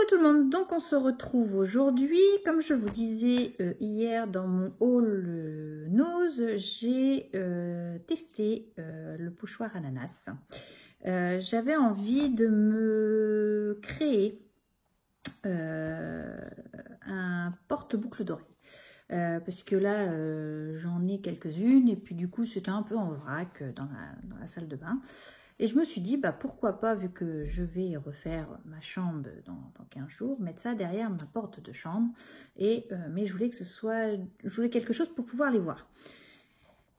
tout le monde, donc on se retrouve aujourd'hui. Comme je vous disais hier dans mon haul nose, j'ai testé le pochoir ananas. J'avais envie de me créer un porte-boucle d'oreille. Parce que là, j'en ai quelques-unes et puis du coup, c'était un peu en vrac dans la salle de bain. Et je me suis dit, bah, pourquoi pas, vu que je vais refaire ma chambre dans 15 jours, mettre ça derrière ma porte de chambre. Mais je voulais que je voulais quelque chose pour pouvoir les voir.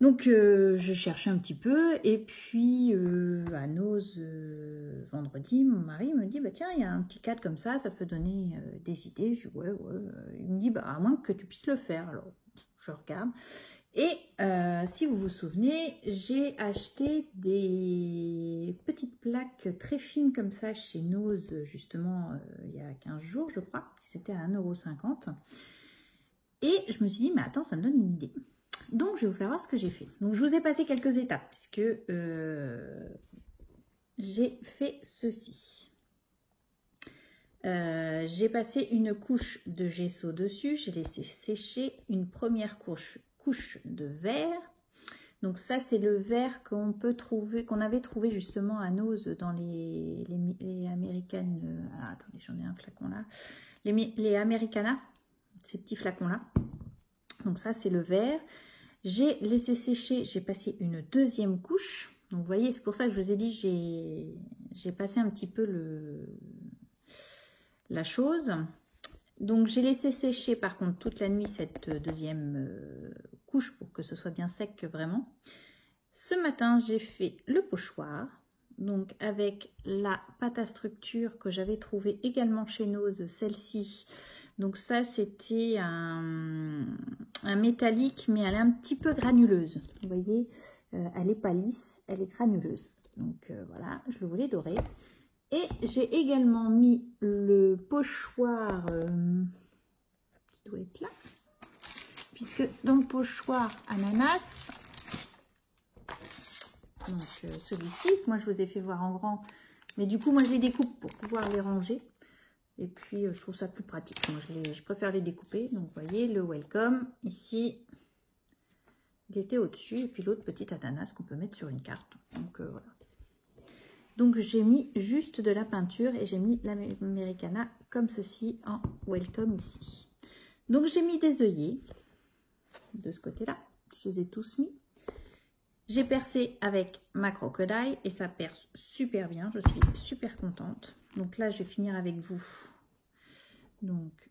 Donc, je cherchais un petit peu. Et puis, à Nose, vendredi, mon mari me dit, bah, tiens, il y a un petit cadre comme ça peut donner des idées. Je dis, ouais. Il me dit, bah, à moins que tu puisses le faire. Alors, je regarde. Et si vous vous souvenez, j'ai acheté des petites plaques très fines comme ça chez Nose, justement, il y a 15 jours, je crois. C'était à 1,50 €. Et je me suis dit, mais attends, ça me donne une idée. Donc, je vais vous faire voir ce que j'ai fait. Donc, je vous ai passé quelques étapes, puisque j'ai fait ceci. J'ai passé une couche de gesso dessus, j'ai laissé sécher une première couche de verre. Donc ça, c'est le verre qu'on peut trouver, qu'on avait trouvé justement à Nose dans les américaines. Attendez, j'en ai un flacon là. Les Americana, ces petits flacons là. Donc ça, c'est le verre. J'ai laissé sécher, j'ai passé une deuxième couche. Donc vous voyez, c'est pour ça que je vous ai dit, j'ai passé un petit peu la chose. Donc j'ai laissé sécher par contre toute la nuit cette deuxième couche pour que ce soit bien sec vraiment. Ce matin j'ai fait le pochoir, donc avec la pâte à structure que j'avais trouvée également chez Nose, celle-ci. Donc ça c'était un métallique, mais elle est un petit peu granuleuse. Vous voyez, elle n'est pas lisse, elle est granuleuse. Donc voilà, je le voulais doré. Et j'ai également mis le pochoir qui doit être là, puisque dans le pochoir ananas, donc celui-ci, moi je vous ai fait voir en grand, mais du coup moi je les découpe pour pouvoir les ranger. Et puis je trouve ça plus pratique. Moi je préfère les découper. Donc vous voyez le welcome ici, il était au-dessus, et puis l'autre petit ananas qu'on peut mettre sur une carte. Donc voilà. Donc j'ai mis juste de la peinture et j'ai mis l'Americana comme ceci en welcome ici. Donc j'ai mis des œillets de ce côté-là, je les ai tous mis. J'ai percé avec ma crocodile et ça perce super bien, je suis super contente. Donc là je vais finir avec vous. Donc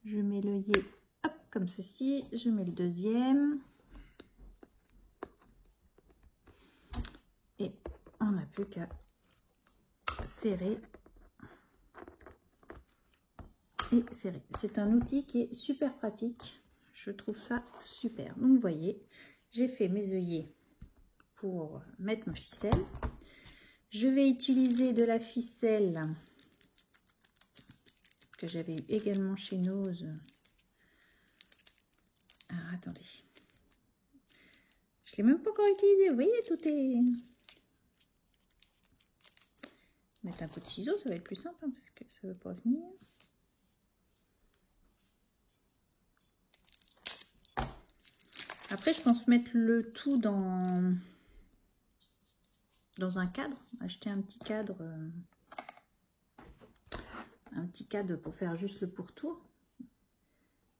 je mets l'œillet hop comme ceci, je mets le deuxième. Et on n'a plus qu'à serrer et serrer. C'est un outil qui est super pratique. Je trouve ça super. Donc vous voyez, j'ai fait mes œillets pour mettre ma ficelle. Je vais utiliser de la ficelle que j'avais eu également chez Nose. Alors attendez. Je ne l'ai même pas encore utilisé. Vous voyez, tout est... Mettre un coup de ciseau, ça va être plus simple hein, parce que ça ne veut pas venir. Après, je pense mettre le tout dans un cadre. Acheter un petit cadre pour faire juste le pourtour.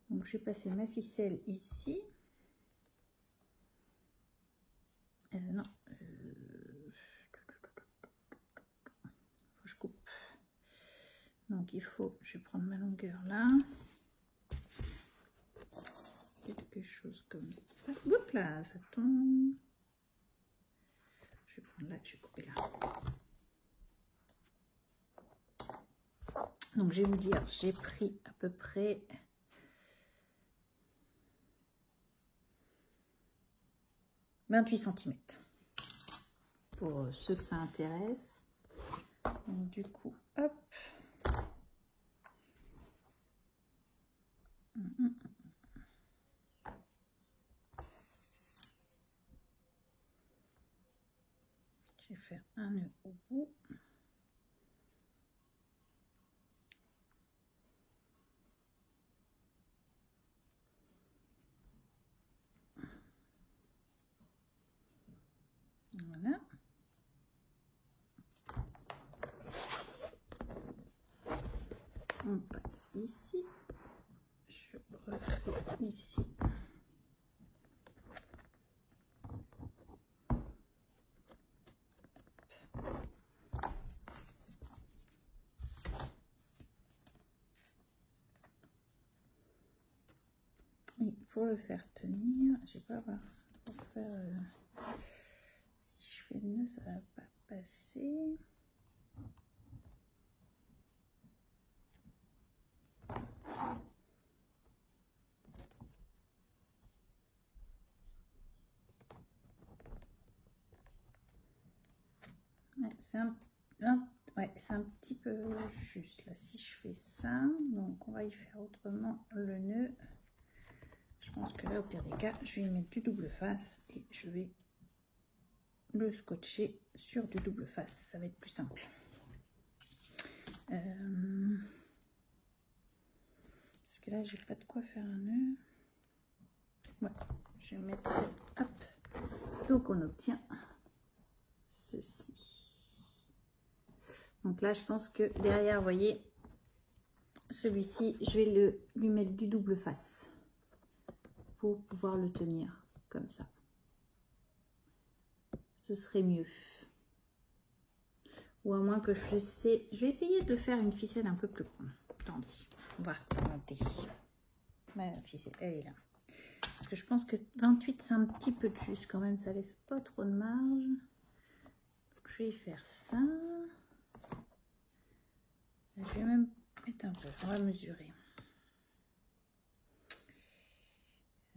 Donc, je vais passer ma ficelle ici. Non. Je coupe. Donc je vais prendre ma longueur là, quelque chose comme ça. Hop là, ça tombe. Je vais prendre là, je vais couper là. Donc je vais vous dire, j'ai pris à peu près 28 cm pour ceux que ça intéresse. Donc du coup, hop. Je vais faire un nœud au bout. Voilà. On passe ici. Je refais ici. Et pour le faire tenir, je sais pas pour faire. Si je fais le nœud, ça va pas passer. Ouais, c'est un petit peu juste là. Si je fais ça, donc on va y faire autrement le nœud. Je pense que là, au pire des cas, je vais y mettre du double face et je vais le scotcher sur du double face. Ça va être plus simple. Parce que là, j'ai pas de quoi faire un nœud. Ouais, je vais mettre. Hop. Donc on obtient ceci. Donc là, je pense que derrière, vous voyez, celui-ci, je vais lui mettre du double face pour pouvoir le tenir comme ça. Ce serait mieux. Ou à moins que je sais, je vais essayer de faire une ficelle un peu plus grande. Attendez, on va remonter. Ma ficelle, elle est là. Parce que je pense que 28, c'est un petit peu de juste quand même, ça laisse pas trop de marge. Donc, je vais faire ça. Je vais même mettre un peu, on va mesurer.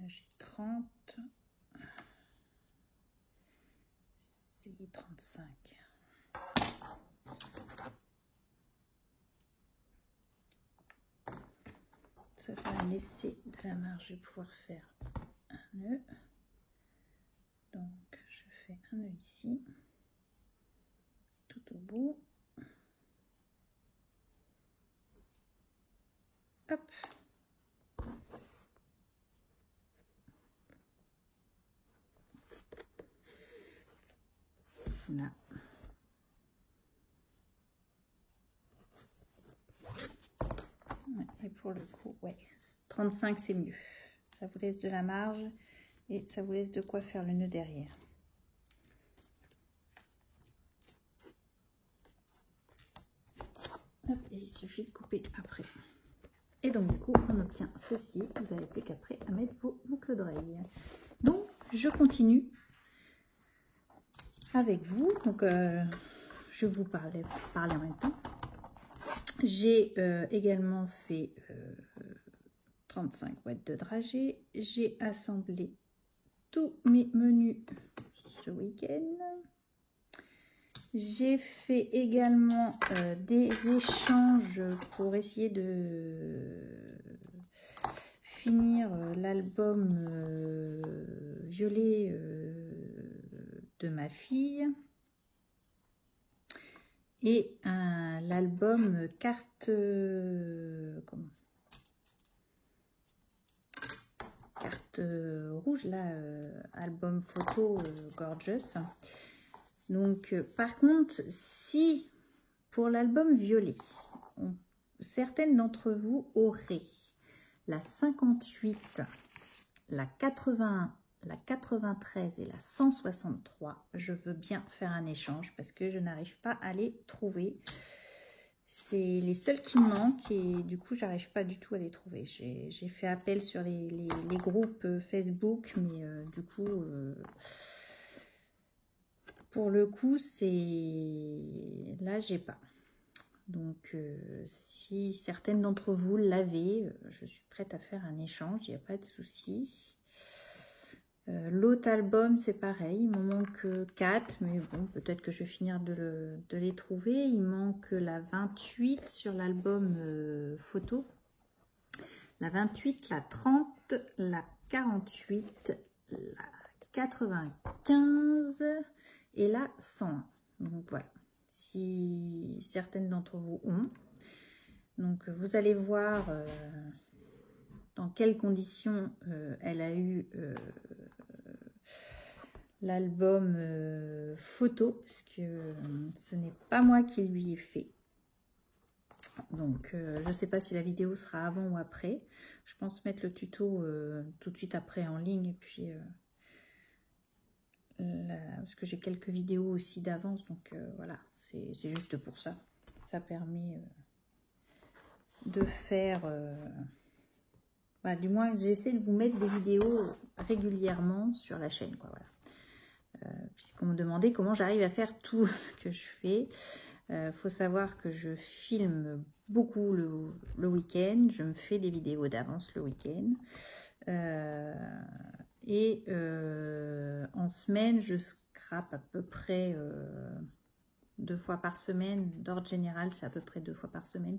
J'ai 30. C'est 35. Ça va me laisser de la marge. Je vais pouvoir faire un nœud. Donc, je fais un nœud ici, tout au bout. Hop. Là. Et pour le coup, ouais, 35 c'est mieux. Ça vous laisse de la marge et ça vous laisse de quoi faire le nœud derrière. Hop, et il suffit de couper après. Et donc du coup, on obtient ceci. Vous n'avez plus qu'après à mettre vos boucles d'oreilles. Donc, je continue avec vous. Donc, je vais vous parler en même temps. J'ai également fait 35 watts de dragée. J'ai assemblé tous mes menus ce week-end. J'ai fait également des échanges pour essayer de finir l'album violet de ma fille et l'album carte rouge là, album photo gorgeous. Donc par contre, si pour l'album violet, certaines d'entre vous auraient la 58, la 81, la 93 et la 163, je veux bien faire un échange parce que je n'arrive pas à les trouver. C'est les seuls qui me manquent et du coup, j'arrive pas du tout à les trouver. J'ai fait appel sur les groupes Facebook, mais du coup, pour le coup, c'est là, j'ai pas. Donc, si certaines d'entre vous l'avez, je suis prête à faire un échange, il n'y a pas de souci. L'autre album, c'est pareil, il m'en manque 4, mais bon, peut-être que je vais finir de les trouver. Il manque la 28 sur l'album photo, la 28, la 30, la 48, la 95 et la 101. Donc voilà, si certaines d'entre vous ont. Donc vous allez voir dans quelles conditions elle a eu l'album photo, parce que ce n'est pas moi qui lui ai fait. Donc, je ne sais pas si la vidéo sera avant ou après. Je pense mettre le tuto tout de suite après en ligne. Et puis, parce que j'ai quelques vidéos aussi d'avance. Donc, voilà, c'est juste pour ça. Ça permet de faire... du moins, j'essaie de vous mettre des vidéos régulièrement sur la chaîne, quoi, voilà. Puisqu'on me demandait comment j'arrive à faire tout ce que je fais. Faut savoir que je filme beaucoup le week-end. Je me fais des vidéos d'avance le week-end. En semaine, je scrape à peu près 2 fois par semaine. D'ordre général, c'est à peu près 2 fois par semaine.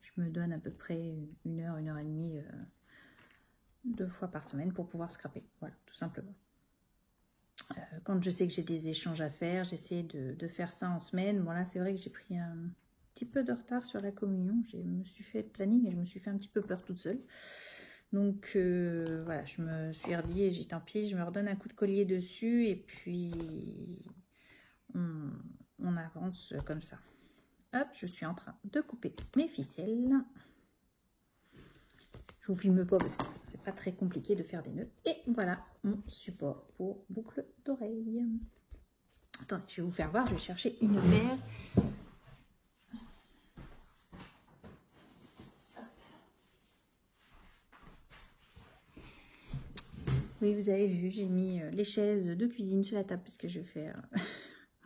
Je me donne à peu près 1 heure, 1 heure et demie 2 fois par semaine pour pouvoir scraper. Voilà, tout simplement. Quand je sais que j'ai des échanges à faire, j'essaie de faire ça en semaine. Bon là, c'est vrai que j'ai pris un petit peu de retard sur la communion. Je me suis fait le planning et je me suis fait un petit peu peur toute seule. Donc voilà, je me suis redit et j'ai dit tant pis, je me redonne un coup de collier dessus et puis on avance comme ça. Hop, je suis en train de couper mes ficelles. Je vous filme pas parce que c'est pas très compliqué de faire des nœuds. Et voilà mon support pour boucle d'oreille. Attendez, je vais vous faire voir, je vais chercher une paire. Oui, vous avez vu, j'ai mis les chaises de cuisine sur la table parce que je vais faire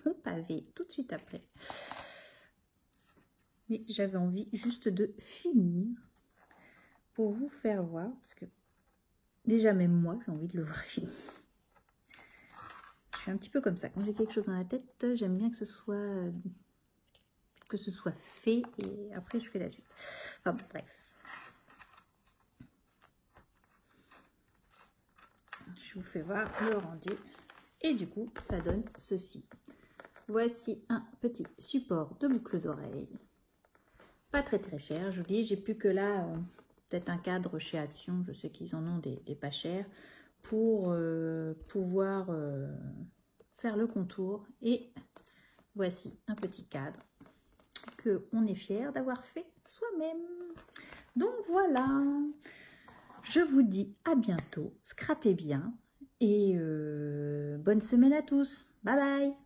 mon pavé tout de suite après. Mais j'avais envie juste de finir pour vous faire voir, parce que déjà même moi, j'ai envie de le voir fini. Je suis un petit peu comme ça. Quand j'ai quelque chose dans la tête, j'aime bien que ce soit fait et après je fais la suite. Enfin bon, bref. Je vous fais voir le rendu. Et du coup, ça donne ceci. Voici un petit support de boucle d'oreille. Pas très très cher. Je vous dis, j'ai plus que là, peut-être un cadre chez Action. Je sais qu'ils en ont des pas chers. Pour pouvoir faire le contour. Et voici un petit cadre que on est fier d'avoir fait soi-même. Donc voilà. Je vous dis à bientôt. Scrapez bien. Et bonne semaine à tous. Bye bye.